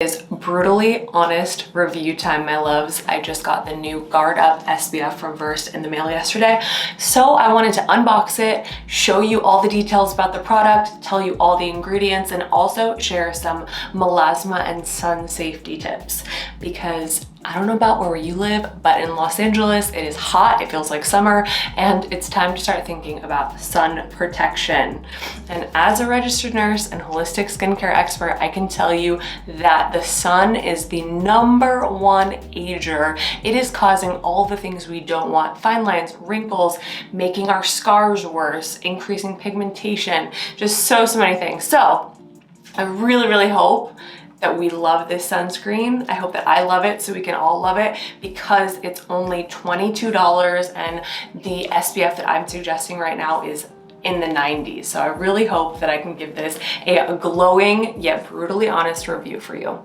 Is brutally honest review time, my loves. I just got the new Guard Up SPF from Versed in the mail yesterday, so I wanted to unbox it, show you all the details about the product, tell you all the ingredients, and also share some melasma and sun safety tips, because I don't know about where you live, but in Los Angeles, it is hot, it feels like summer, and it's time to start thinking about sun protection. And as a registered nurse and holistic skincare expert, I can tell you that the sun is the #1 ager. It is causing all the things we don't want: fine lines, wrinkles, making our scars worse, increasing pigmentation, just so many things. So I really hope that we love this sunscreen. I hope that I love it so we can all love it, because it's only $22 and the SPF that I'm suggesting right now is in the 90s. So I really hope that I can give this a glowing yet brutally honest review for you.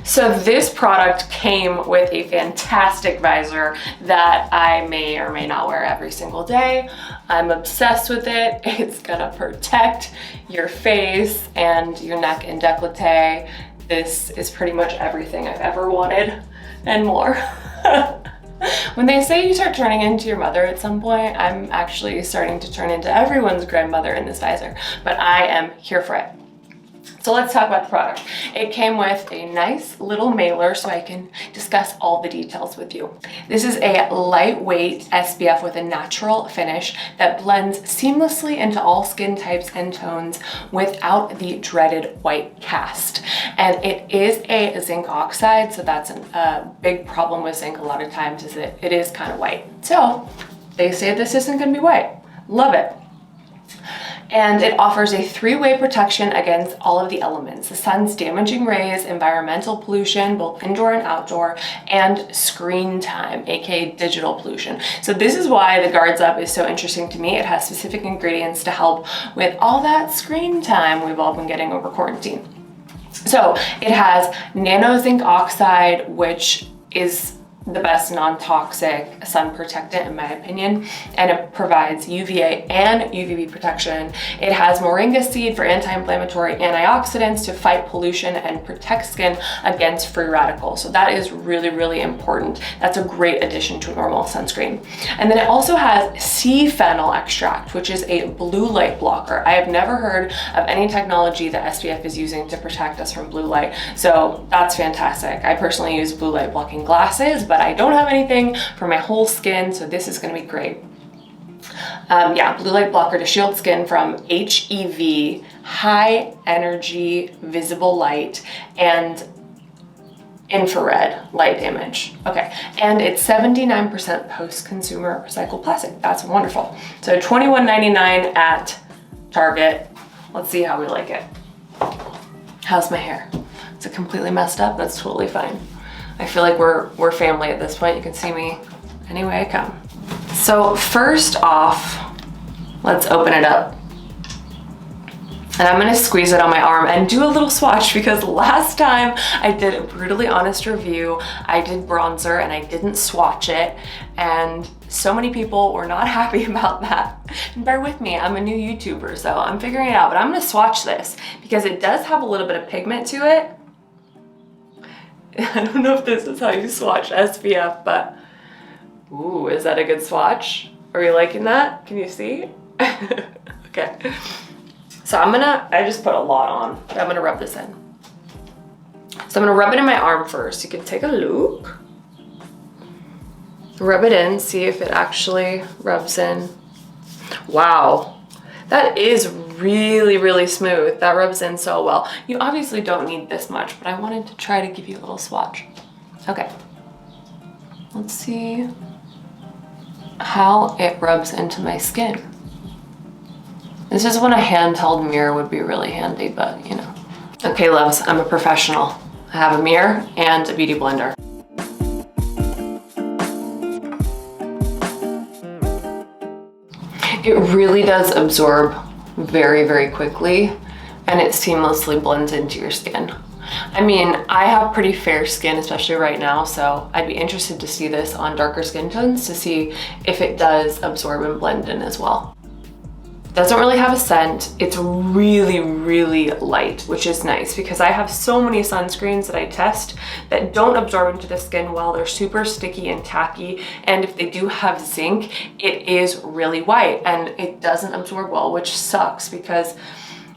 So this product came with a fantastic visor that I may or may not wear every single day. I'm obsessed with it. It's gonna protect your face and your neck and décolleté. This is pretty much everything I've ever wanted and more. When they say you start turning into your mother at some point, I'm actually starting to turn into everyone's grandmother in this visor, but I am here for it. So let's talk about the product. It came with a nice little mailer so I can discuss all the details with you. This is a lightweight SPF with a natural finish that blends seamlessly into all skin types and tones without the dreaded white cast. And it is a zinc oxide, so that's a big problem with zinc a lot of times, is that it is kind of white. So they say this isn't gonna be white. Love it. And it offers a 3-way protection against all of the elements: the sun's damaging rays, environmental pollution, both indoor and outdoor, and screen time, aka digital pollution. So this is why the Guards Up is so interesting to me. It has specific ingredients to help with all that screen time we've all been getting over quarantine. So it has nano zinc oxide, which is the best non-toxic sun protectant in my opinion, and it provides UVA and UVB protection. It has moringa seed for anti-inflammatory antioxidants to fight pollution and protect skin against free radicals. So that is really important. That's a great addition to a normal sunscreen. And then it also has sea fennel extract, which is a blue light blocker. I have never heard of any technology that SPF is using to protect us from blue light, so that's fantastic. I personally use blue light blocking glasses, but I don't have anything for my whole skin, so this is gonna be great. Yeah, blue light blocker to shield skin from HEV, high energy visible light, and infrared light damage. Okay, and it's 79% post-consumer recycled plastic. That's wonderful. So $21.99 at Target. Let's see how we like it. How's my hair? Is it completely messed up? That's totally fine. I feel like we're family at this point. You can see me any way I come. So first off, let's open it up. And I'm gonna squeeze it on my arm and do a little swatch, because last time I did a brutally honest review, I did bronzer and I didn't swatch it, and so many people were not happy about that. And bear with me, I'm a new YouTuber, so I'm figuring it out, but I'm gonna swatch this because it does have a little bit of pigment to it. I don't know if this is how you swatch SPF, but ooh, is that a good swatch? Are you liking that? Can you see? Okay. So I just put a lot on, but I'm gonna rub this in. So I'm gonna rub it in my arm first. You can take a look. Rub it in, see if it actually rubs in. Wow, that is really smooth. That rubs in so well. You obviously don't need this much, but I wanted to try to give you a little swatch. Okay, let's see how it rubs into my skin. This is when a handheld mirror would be really handy, but you know. Okay, loves, I'm a professional. I have a mirror and a beauty blender. It really does absorb very quickly, and it seamlessly blends into your skin. I mean, I have pretty fair skin, especially right now, so I'd be interested to see this on darker skin tones to see if it does absorb and blend in as well. Doesn't really have a scent. It's really, really light, which is nice because I have so many sunscreens that I test that don't absorb into the skin well. They're super sticky and tacky. And if they do have zinc, it is really white and it doesn't absorb well, which sucks because,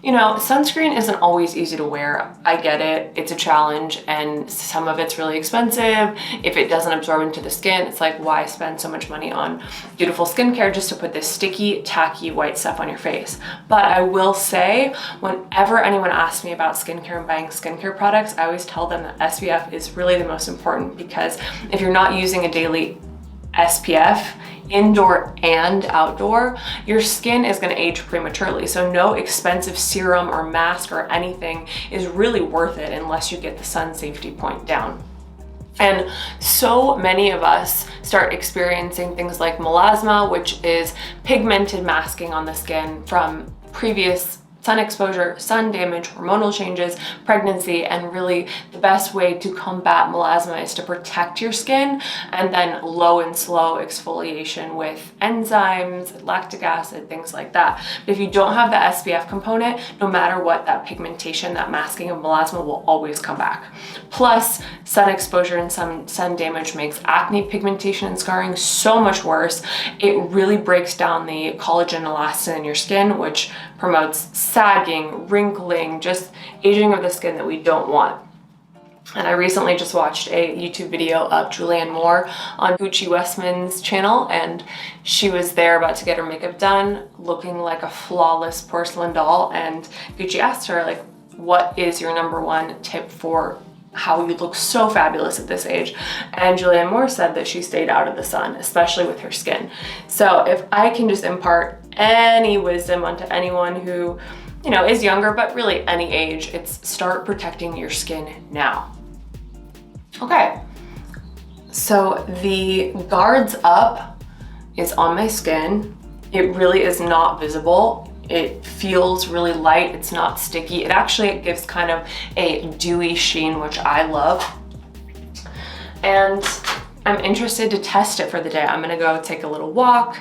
you know, sunscreen isn't always easy to wear. I get it, it's a challenge and some of it's really expensive. If it doesn't absorb into the skin, it's like, why spend so much money on beautiful skincare just to put this sticky, tacky white stuff on your face? But I will say, whenever anyone asks me about skincare and buying skincare products, I always tell them that SPF is really the most important because if you're not using a daily SPF, indoor and outdoor, your skin is going to age prematurely. So no expensive serum or mask or anything is really worth it unless you get the sun safety point down. And so many of us start experiencing things like melasma, which is pigmented masking on the skin from previous sun exposure, sun damage, hormonal changes, pregnancy, and really the best way to combat melasma is to protect your skin and then low and slow exfoliation with enzymes, lactic acid, things like that. But if you don't have the SPF component, no matter what, that pigmentation, that masking of melasma will always come back. Plus, sun exposure and some sun damage makes acne, pigmentation, and scarring so much worse. It really breaks down the collagen and elastin in your skin, which promotes sagging, wrinkling, just aging of the skin that we don't want. And I recently just watched a YouTube video of Julianne Moore on Gucci Westman's channel, and she was there about to get her makeup done, looking like a flawless porcelain doll. And Gucci asked her, like, what is your number one tip for how you look so fabulous at this age? And Julianne Moore said that she stayed out of the sun, especially with her skin. So if I can just impart any wisdom onto anyone who, you know, is younger, but really any age, it's start protecting your skin now. Okay, so the Guards Up is on my skin. It really is not visible. It feels really light, it's not sticky. It gives kind of a dewy sheen, which I love. And I'm interested to test it for the day. I'm gonna go take a little walk,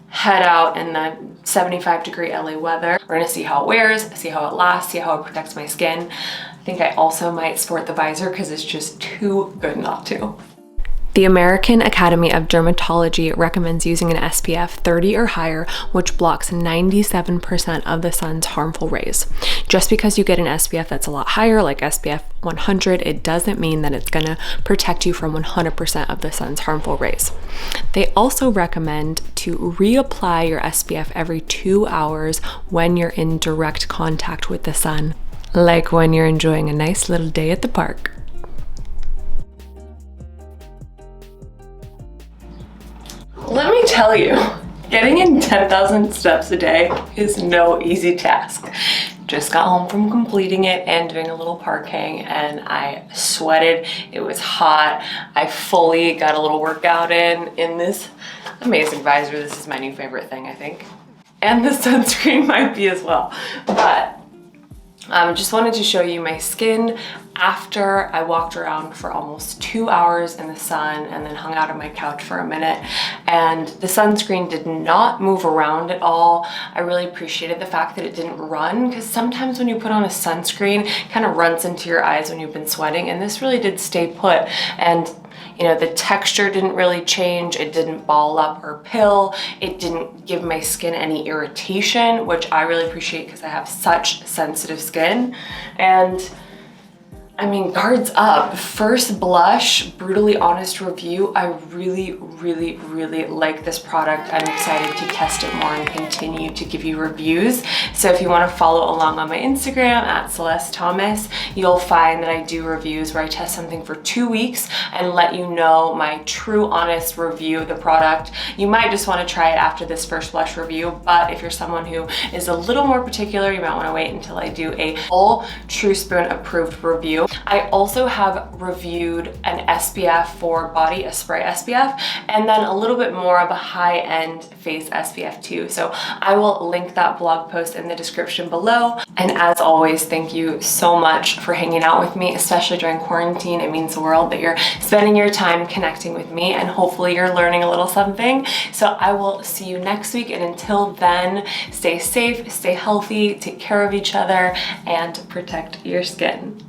head out in the 75-degree LA weather. We're gonna see how it wears, see how it lasts, see how it protects my skin. I think I also might sport the visor because it's just too good not to. The American Academy of Dermatology recommends using an SPF 30 or higher, which blocks 97% of the sun's harmful rays. Just because you get an SPF that's a lot higher, like SPF 100, it doesn't mean that it's gonna protect you from 100% of the sun's harmful rays. They also recommend to reapply your SPF every 2 hours when you're in direct contact with the sun, like when you're enjoying a nice little day at the park. Let me tell you, getting in 10,000 steps a day is no easy task. Just got home from completing it and doing a little parking, and I sweated. It was hot. I fully got a little workout in this amazing visor. This is my new favorite thing, I think. And the sunscreen might be as well. But just wanted to show you my skin after I walked around for almost 2 hours in the sun and then hung out on my couch for a minute. And the sunscreen did not move around at all. I really appreciated the fact that it didn't run, because sometimes when you put on a sunscreen, it kind of runs into your eyes when you've been sweating, and this really did stay put. And you know, the texture didn't really change. It didn't ball up or pill. It didn't give my skin any irritation, which I really appreciate because I have such sensitive skin. And I mean, Guards Up, first blush, brutally honest review. I really, really, really like this product. I'm excited to test it more and continue to give you reviews. So if you want to follow along on my Instagram at Celeste Thomas, you'll find that I do reviews where I test something for 2 weeks and let you know my true, honest review of the product. You might just want to try it after this first blush review, but if you're someone who is a little more particular, you might want to wait until I do a full True Spoon approved review. I also have reviewed an SPF for body, a spray SPF, and then a little bit more of a high-end face SPF too. So I will link that blog post in the description below. And as always, thank you so much for hanging out with me, especially during quarantine. It means the world that you're spending your time connecting with me, and hopefully you're learning a little something. So I will see you next week, and until then, stay safe, stay healthy, take care of each other, and protect your skin.